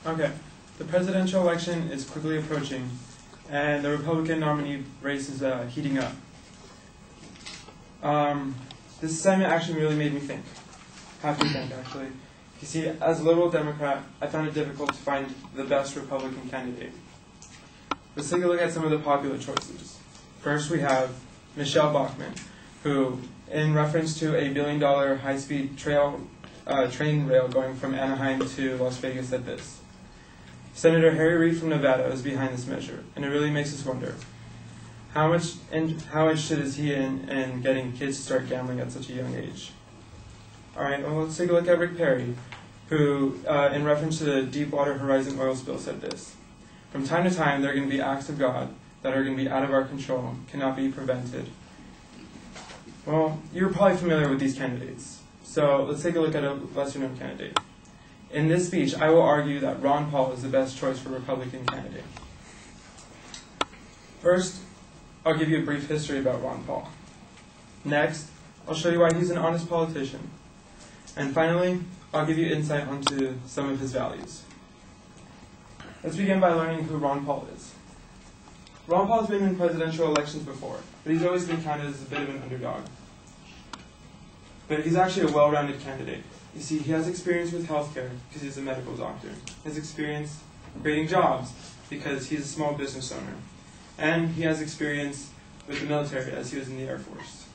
Okay, the presidential election is quickly approaching, and the Republican nominee race is heating up. This assignment actually really made me think. Have to think, actually. You see, as a liberal Democrat, I found it difficult to find the best Republican candidate. Let's take a look at some of the popular choices. First, we have Michelle Bachmann, who, in reference to a $1 billion high-speed train rail going from Anaheim to Las Vegas, said this: Senator Harry Reid from Nevada is behind this measure, and it really makes us wonder, how interested is he in getting kids to start gambling at such a young age? All right, well, let's take a look at Rick Perry, who, in reference to the Deepwater Horizon oil spill, said this: From time to time, there are going to be acts of God that are going to be out of our control, cannot be prevented. Well, you're probably familiar with these candidates, so let's take a look at a lesser-known candidate. In this speech, I will argue that Ron Paul is the best choice for Republican candidate. First, I'll give you a brief history about Ron Paul. Next, I'll show you why he's an honest politician. And finally, I'll give you insight onto some of his values. Let's begin by learning who Ron Paul is. Ron Paul has been in presidential elections before, but he's always been counted as a bit of an underdog. But he's actually a well-rounded candidate. You see, he has experience with healthcare because he's a medical doctor. He has experience creating jobs because he's a small business owner. And he has experience with the military as he was in the Air Force.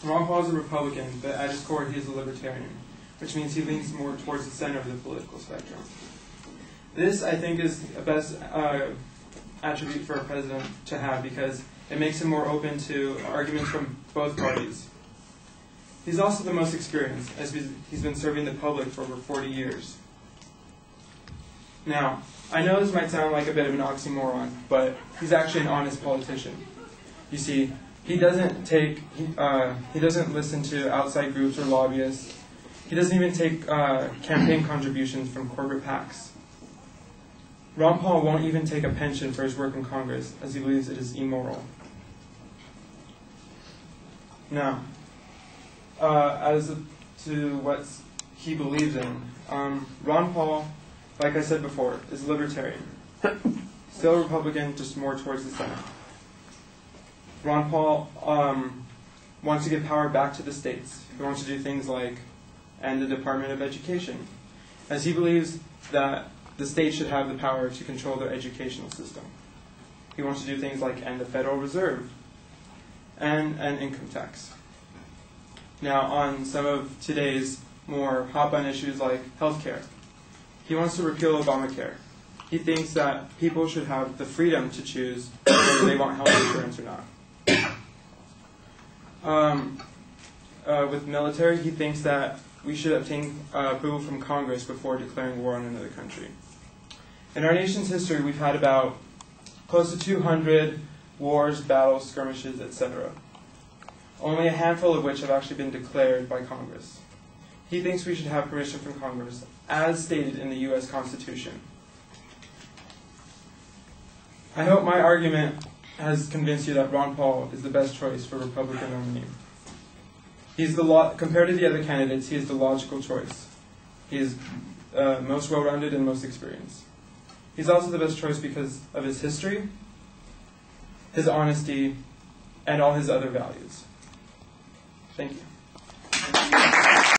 Ron Paul is a Republican, but at his core he is a libertarian, which means he leans more towards the center of the political spectrum. This, I think, is the best attribute for a president to have because it makes him more open to arguments from both parties. He's also the most experienced, as he's been serving the public for over 40 years. Now, I know this might sound like a bit of an oxymoron, but he's actually an honest politician. You see, he doesn't listen to outside groups or lobbyists. He doesn't even take campaign contributions from corporate PACs. Ron Paul won't even take a pension for his work in Congress, as he believes it is immoral. Now, as to what he believes in, Ron Paul, like I said before, is libertarian. Still Republican, just more towards the center. Ron Paul wants to give power back to the states. He wants to do things like end the Department of Education, as he believes that the states should have the power to control their educational system. He wants to do things like end the Federal Reserve and an income tax. Now, on some of today's more hot-button issues like healthcare, he wants to repeal Obamacare. He thinks that people should have the freedom to choose whether they want health insurance or not. With military, he thinks that we should obtain approval from Congress before declaring war on another country. In our nation's history, we've had about close to 200 wars, battles, skirmishes, etc. Only a handful of which have actually been declared by Congress. He thinks we should have permission from Congress, as stated in the U.S. Constitution. I hope my argument has convinced you that Ron Paul is the best choice for Republican nominee. He's compared to the other candidates, he is the logical choice. He is most well-rounded and most experienced. He's also the best choice because of his history, his honesty, and all his other values. Thank you.